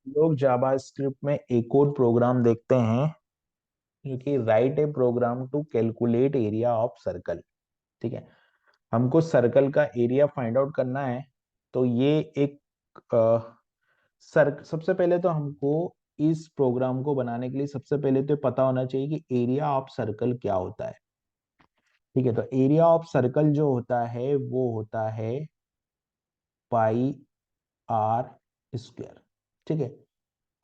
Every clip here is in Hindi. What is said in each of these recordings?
लोग जावास्क्रिप्ट में एक और प्रोग्राम देखते हैं जो कि write a program to calculate area of circle. ठीक है, हमको सर्कल का एरिया फाइंड आउट करना है। तो ये एक सबसे पहले तो हमको इस प्रोग्राम को बनाने के लिए सबसे पहले तो पता होना चाहिए कि एरिया ऑफ सर्कल क्या होता है। ठीक है, तो एरिया ऑफ सर्कल जो होता है वो होता है पाई आर स्क्वायर। ठीक है,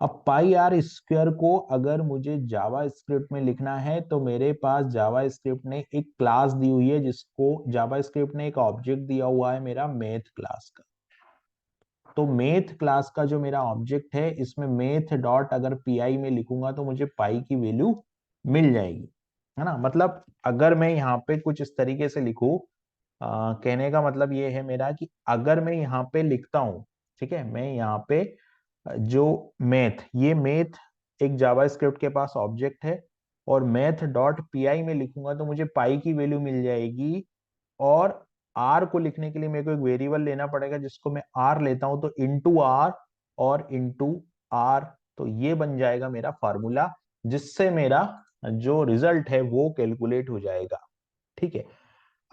अब पाई आर स्क्वायर को अगर मुझे जावा स्क्रिप्ट में लिखना है तो मेरे पास जावा स्क्रिप्ट ने एक क्लास दी हुई है, जिसको जावा स्क्रिप्ट ने एक ऑब्जेक्ट दिया हुआ है मेरा मैथ क्लास का। तो मैथ क्लास का जो मेरा ऑब्जेक्ट है, इसमें मैथ डॉट अगर पीआई में लिखूंगा तो मुझे पाई की वैल्यू मिल जाएगी, है ना। मतलब अगर मैं यहाँ पे कुछ इस तरीके से लिखूं, कहने का मतलब ये है मेरा कि अगर मैं यहाँ पे लिखता हूँ, ठीक है, मैं यहाँ पे जो मैथ, ये मैथ एक जावा स्क्रिप्ट के पास ऑब्जेक्ट है, और मैथ डॉट पीआई में लिखूंगा तो मुझे पाई की वैल्यू मिल जाएगी। और आर को लिखने के लिए मेरे को एक वेरिएबल लेना पड़ेगा, जिसको मैं आर लेता हूं, तो इंटू आर और इंटू आर। तो ये बन जाएगा मेरा फार्मूला, जिससे मेरा जो रिजल्ट है वो कैलकुलेट हो जाएगा। ठीक है,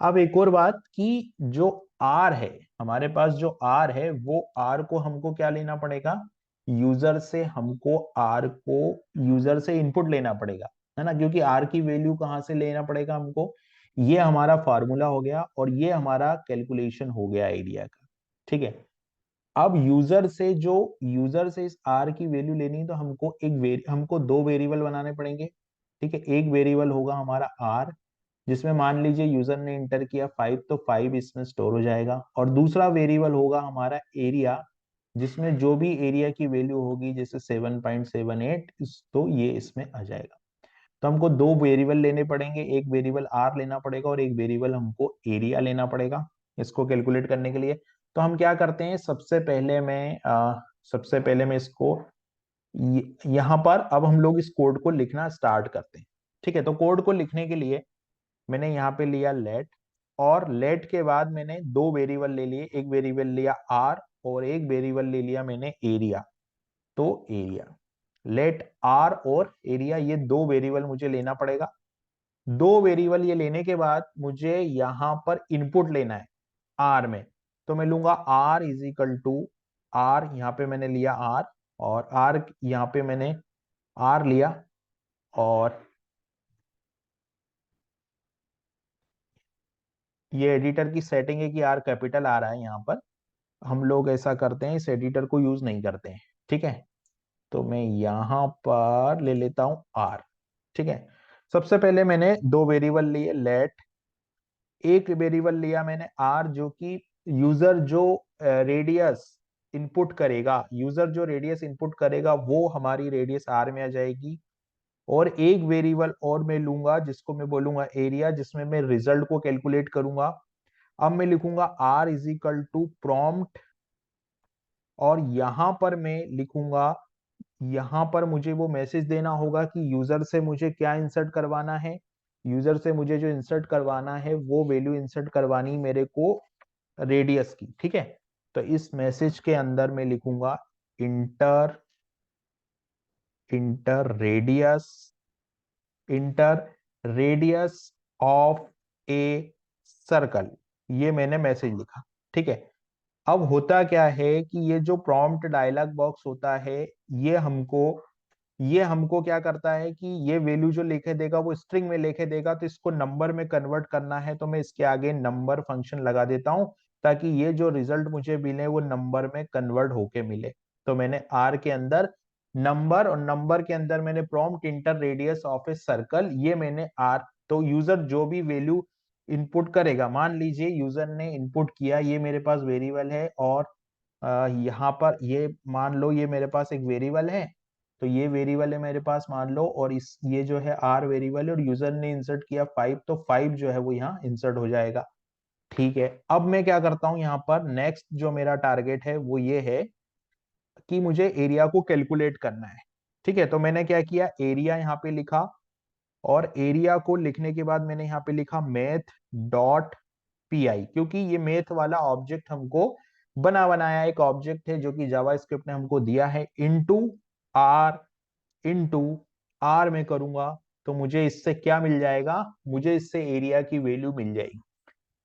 अब एक और बात कि जो आर है, हमारे पास जो आर है, वो आर को हमको क्या लेना पड़ेगा, यूजर से हमको आर को यूजर से इनपुट लेना पड़ेगा, है ना। क्योंकि आर की वैल्यू कहाँ से लेना पड़ेगा हमको, ये हमारा फार्मूला हो गया और ये हमारा कैलकुलेशन हो गया एरिया का। ठीक है, अब यूजर से इस आर की वैल्यू लेनी है तो हमको दो वेरिएबल बनाने पड़ेंगे। ठीक है, एक वेरिएबल होगा हमारा आर, जिसमें मान लीजिए यूजर ने इंटर किया 5, तो 5 इसमें स्टोर हो जाएगा। और दूसरा वेरिएबल होगा हमारा एरिया, जिसमें जो भी एरिया की वैल्यू होगी, जैसे 7.78, तो ये इसमें आ जाएगा। तो हमको दो वेरिएबल लेने पड़ेंगे, एक वेरिएबल आर लेना पड़ेगा और एक वेरिएबल हमको एरिया लेना पड़ेगा इसको कैलकुलेट करने के लिए। तो हम क्या करते हैं, सबसे पहले मैं इसको यहाँ पर, अब हम लोग इस कोड को लिखना स्टार्ट करते हैं। ठीक है, तो कोड को लिखने के लिए मैंने यहाँ पे लिया लेट, और लेट के बाद मैंने दो वेरिएबल ले लिए, एक वेरिएबल लिया आर और एक वेरिएबल ले लिया मैंने एरिया। तो एरिया, लेट आर और एरिया, ये दो वेरिएबल मुझे लेना पड़ेगा। दो वेरिएबल ये लेने के बाद मुझे यहां पर इनपुट लेना है आर में। तो मैं लूंगा R is equal to R, यहाँ पे मैंने लिया आर, और आर यहाँ पे मैंने आर लिया। और ये एडिटर की सेटिंग है कि आर कैपिटल आ रहा है यहाँ पर, हम लोग ऐसा करते हैं, इस एडिटर को यूज नहीं करते हैं। ठीक है, तो मैं यहां पर ले लेता हूं आर। ठीक है, सबसे पहले मैंने दो वेरिएबल लिए लेट, एक वेरिएबल लिया मैंने आर, जो कि यूजर जो रेडियस इनपुट करेगा, यूजर जो रेडियस इनपुट करेगा वो हमारी रेडियस आर में आ जाएगी। और एक वेरिएबल और मैं लूंगा, जिसको मैं बोलूंगा एरिया, जिसमें मैं रिजल्ट को कैलकुलेट करूंगा। अब मैं लिखूंगा R is equal to prompt, और यहां पर मैं लिखूंगा, यहां पर मुझे वो मैसेज देना होगा कि यूजर से मुझे क्या इंसर्ट करवाना है। यूजर से मुझे जो इंसर्ट करवाना है वो वैल्यू इंसर्ट करवानी मेरे को रेडियस की। ठीक है, तो इस मैसेज के अंदर मैं लिखूंगा inter inter radius inter radius of a circle, ये मैंने मैसेज लिखा। ठीक है, अब होता क्या है कि ये जो प्रॉम्प्ट डायलॉग बॉक्स होता है, ये हमको ये हमको क्या करता है कि ये वैल्यू जो लिखे देगा वो स्ट्रिंग में लिखे देगा, तो इसको नंबर में कन्वर्ट करना है, तो मैं इसके आगे नंबर फंक्शन लगा देता हूं, ताकि ये जो रिजल्ट मुझे मिले वो नंबर में कन्वर्ट होके मिले। तो मैंने आर के अंदर नंबर, और नंबर के अंदर मैंने prompt inter radius of a circle, ये मैंने आर। तो यूजर जो भी वैल्यू इनपुट करेगा, मान लीजिए यूजर ने इनपुट किया, ये मेरे पास वेरिएबल है, और यहाँ पर ये मान लो ये मेरे पास एक वेरिएबल है, तो ये वेरिएबल है मेरे पास मान लो, और इस ये जो है आर वेरिएबल है, और यूजर ने इंसर्ट किया 5, तो 5 जो है वो यहाँ इंसर्ट हो जाएगा। ठीक है, अब मैं क्या करता हूँ, यहाँ पर नेक्स्ट जो मेरा टारगेट है वो ये है कि मुझे एरिया को कैलकुलेट करना है। ठीक है, तो मैंने क्या किया, एरिया यहाँ पे लिखा, और एरिया को लिखने के बाद मैंने यहाँ पे लिखा मैथ डॉट पीआई, क्योंकि ये मैथ वाला ऑब्जेक्ट हमको बना बनाया एक ऑब्जेक्ट है जो कि जावास्क्रिप्ट ने हमको दिया है, आर इंटू आर में करूंगा तो मुझे इससे क्या मिल जाएगा, मुझे इससे एरिया की वैल्यू मिल जाएगी।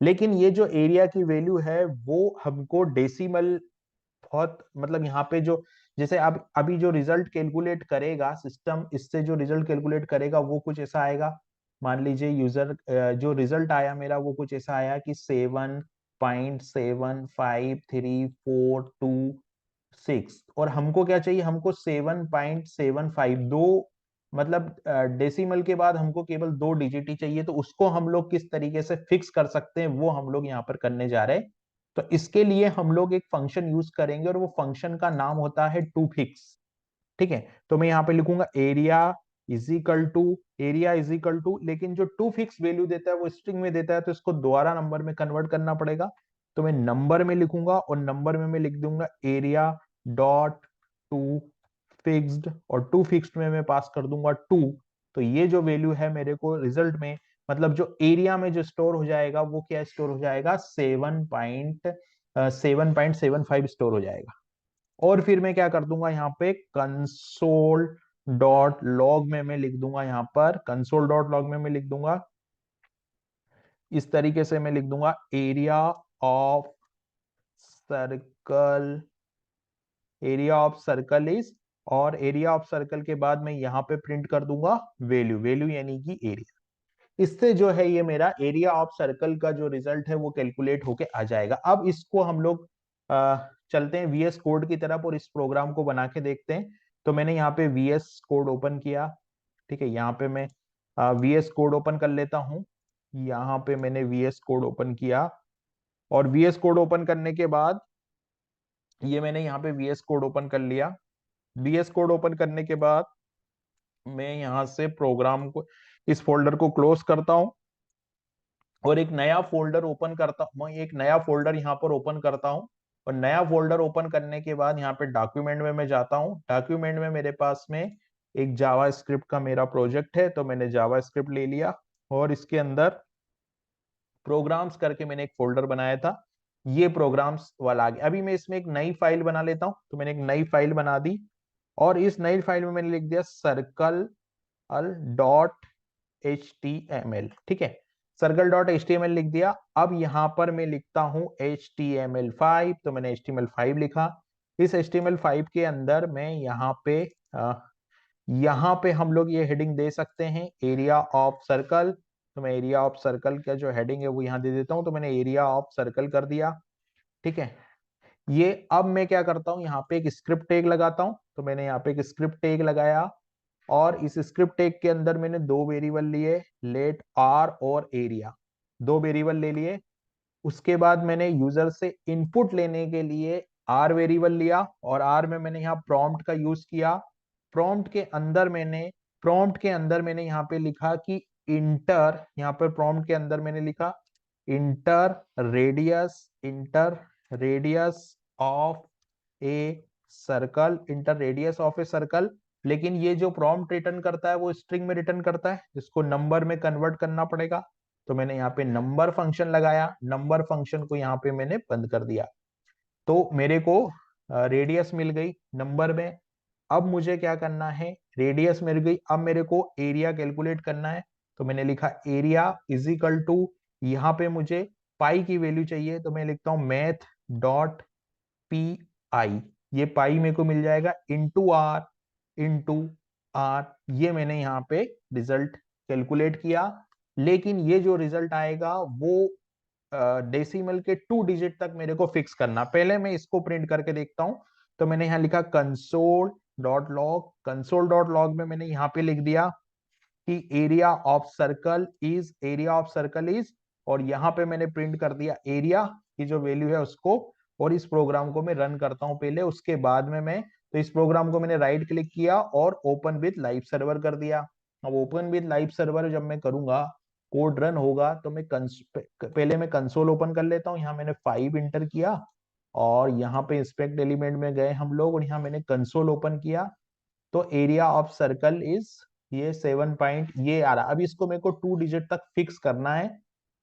लेकिन ये जो एरिया की वैल्यू है वो हमको डेसिमल, बहुत मतलब यहाँ पे जो, जैसे अब अभी जो रिजल्ट कैलकुलेट करेगा सिस्टम, इससे जो रिजल्ट कैलकुलेट करेगा वो कुछ ऐसा आएगा। मान लीजिए यूजर जो रिजल्ट आया मेरा वो कुछ ऐसा आया कि 7.75342 और हमको क्या चाहिए, हमको 7.75, दो मतलब डेसिमल के बाद हमको केवल दो डिजिट ही चाहिए। तो उसको हम लोग किस तरीके से फिक्स कर सकते हैं वो हम लोग यहाँ पर करने जा रहे हैं। तो इसके लिए हम लोग एक फंक्शन यूज करेंगे और वो फंक्शन का नाम होता है टू फिक्स। ठीक है, तो मैं यहाँ पे लिखूंगा एरिया इज इक्वल टू, लेकिन जो टू फिक्स वैल्यू देता है वो स्ट्रिंग में देता है तो इसको दोबारा नंबर में कन्वर्ट करना पड़ेगा। तो मैं नंबर में लिखूंगा और नंबर में मैं लिख दूंगा एरिया डॉट टू फिक्स्ड, और टू फिक्स्ड में मैं पास कर दूंगा टू। तो ये जो वैल्यू है मेरे को रिजल्ट में, मतलब जो एरिया में जो स्टोर हो जाएगा वो क्या स्टोर हो जाएगा, 7.75 स्टोर हो जाएगा। और फिर मैं क्या कर दूंगा यहाँ पे कंसोल डॉट लॉग में मैं लिख दूंगा, यहाँ पर कंसोल डॉट लॉग में मैं लिख दूंगा इस तरीके से, मैं लिख दूंगा area of circle, area of circle is, और एरिया ऑफ सर्कल के बाद मैं यहाँ पे प्रिंट कर दूंगा वैल्यू, वैल्यू यानी कि एरिया। इससे जो है ये मेरा एरिया ऑफ सर्कल का जो रिजल्ट है वो कैलकुलेट होके आ जाएगा। अब इसको हम लोग चलते हैं वीएस कोड की तरफ और इस प्रोग्राम को बना के देखते हैं। तो मैंने यहाँ पे वीएस कोड ओपन किया। ठीक है, यहाँ पे मैं वीएस कोड ओपन कर लेता हूँ। यहाँ पे मैंने वीएस कोड ओपन किया और वीएस कोड ओपन करने के बाद ये मैंने यहाँ पे वीएस कोड ओपन कर लिया। वीएस कोड ओपन करने के बाद मैं यहाँ से प्रोग्राम को, इस फोल्डर को क्लोज करता हूँ और एक नया फोल्डर ओपन करता हूँ, मैं एक नया फोल्डर यहाँ पर ओपन करता हूँ। और नया फोल्डर ओपन करने के बाद यहाँ पे डॉक्यूमेंट में मैं जाता हूँ। डॉक्यूमेंट में मेरे पास में एक जावा स्क्रिप्ट का मेरा प्रोजेक्ट है, तो मैंने जावा स्क्रिप्ट ले लिया और इसके अंदर प्रोग्राम्स करके मैंने एक फोल्डर बनाया था। ये प्रोग्राम्स वाला आ गया। अभी मैं इसमें एक नई फाइल बना लेता हूँ, तो मैंने एक नई फाइल बना दी और इस नई फाइल में मैंने लिख दिया सर्कल डॉट HTML। ठीक है, सर्कल डॉट HTML लिख दिया। अब यहां पर मैं लिखता हूं HTML5, तो मैंने HTML5 लिखा। इस HTML5 के अंदर मैं यहाँ पे हम लोग ये हेडिंग दे सकते हैं एरिया ऑफ सर्कल। तो मैं एरिया ऑफ सर्कल का जो हेडिंग है वो यहाँ दे देता हूँ, तो मैंने एरिया ऑफ सर्कल कर दिया। ठीक है, ये अब मैं क्या करता हूँ, यहाँ पे एक स्क्रिप्ट टैग लगाता हूँ। तो मैंने यहाँ पे एक स्क्रिप्ट टैग लगाया और इस स्क्रिप्ट टैग के अंदर मैंने दो वेरिएबल लिए, लेट आर और एरिया, दो वेरिएबल ले लिए। उसके बाद मैंने यूजर से इनपुट लेने के लिए आर वेरिएबल लिया और आर में मैंने यहाँ प्रॉम्प्ट का यूज किया। प्रॉम्प्ट के अंदर मैंने यहाँ पे लिखा कि इंटर, यहाँ पर प्रॉम्प्ट के अंदर मैंने लिखा inter radius of a circle, inter radius of a circle. लेकिन ये जो प्रॉम्प्ट रिटर्न करता है वो स्ट्रिंग में रिटर्न करता है, जिसको नंबर में कन्वर्ट करना पड़ेगा। तो मैंने यहाँ पे नंबर फंक्शन लगाया, नंबर फंक्शन को यहाँ पे मैंने बंद कर दिया। तो मेरे को रेडियस मिल गई नंबर में। अब मुझे क्या करना है, रेडियस मिल गई, अब मेरे को एरिया कैलकुलेट करना है। तो मैंने लिखा एरिया इज इक्वल टू, यहाँ पे मुझे पाई की वैल्यू चाहिए, तो मैं लिखता हूँ मैथ डॉट पी आई, ये पाई मेरे को मिल जाएगा इंटू आर। ये मैंने यहाँ पे रिजल्ट कैलकुलेट किया। लेकिन ये जो रिजल्ट आएगा वो डेसिमल के टू डिजिट तक मेरे को फिक्स करना। पहले मैं इसको प्रिंट करके देखता हूं। तो मैंने यहाँ लिखा कंसोल डॉट लॉग में मैंने यहाँ पे लिख दिया कि एरिया ऑफ सर्कल इज, और यहाँ पे मैंने प्रिंट कर दिया एरिया की जो वैल्यू है उसको। और इस प्रोग्राम को मैं रन करता हूं पहले, उसके बाद में मैं, तो इस प्रोग्राम को मैंने राइट क्लिक किया और ओपन विद लाइव सर्वर कर दिया। अब ओपन विद लाइव सर्वर जब मैं करूंगा, कोड रन होगा, तो पहले मैं कंसोल ओपन कर लेता हूँ। यहाँ मैंने 5 इंटर किया और यहाँ पे इंस्पेक्ट एलिमेंट में गए हम लोग और यहाँ मैंने कंसोल ओपन किया। तो एरिया ऑफ सर्कल इज ये 7 पॉइंट ये आ रहा। अब इसको मेरे को टू डिजिट तक फिक्स करना है।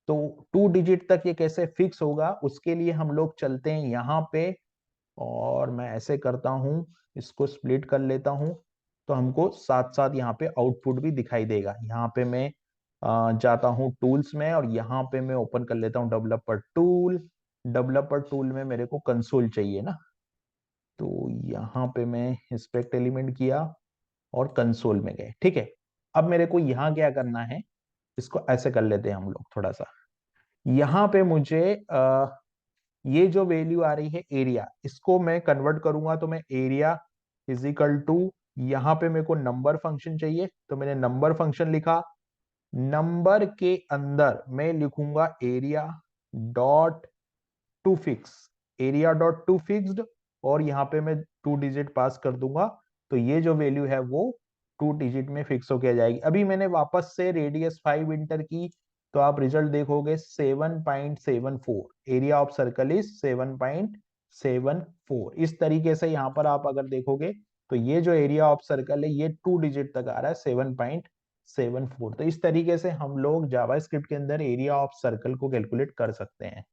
तो 2 डिजिट तक ये कैसे फिक्स होगा, उसके लिए हम लोग चलते हैं यहाँ पे, और मैं ऐसे करता हूं, इसको स्प्लिट कर लेता हूं, तो हमको साथ साथ यहाँ पे आउटपुट भी दिखाई देगा। यहाँ पे मैं जाता हूँ टूल्स में, और यहाँ पे मैं ओपन कर लेता हूँ डेवलपर टूल। डेवलपर टूल में मेरे को कंसोल चाहिए ना, तो यहाँ पे मैं इंस्पेक्ट एलिमेंट किया और कंसोल में गए। ठीक है, अब मेरे को यहाँ क्या करना है, इसको ऐसे कर लेते हैं हम लोग थोड़ा सा। यहाँ पे मुझे ये जो वैल्यू आ रही है एरिया, इसको मैं कन्वर्ट करूंगा, तो मैं एरिया इज इक्वल टू, यहाँ पे मेरे को नंबर फंक्शन चाहिए, तो मैंने नंबर फंक्शन लिखा। नंबर के अंदर मैं लिखूंगा area dot to fix, area dot to fixed, और यहाँ पे मैं 2 डिजिट पास कर दूंगा, तो ये जो वैल्यू है वो 2 डिजिट में फिक्स होके आ जाएगी। अभी मैंने वापस से रेडियस 5 इंटर की, तो आप रिजल्ट देखोगे 7.74, एरिया ऑफ सर्कल इज 7.74। इस तरीके से यहाँ पर आप अगर देखोगे, तो ये जो एरिया ऑफ सर्कल है ये 2 डिजिट तक आ रहा है, 7.74। तो इस तरीके से हम लोग जावास्क्रिप्ट के अंदर एरिया ऑफ सर्कल को कैलकुलेट कर सकते हैं।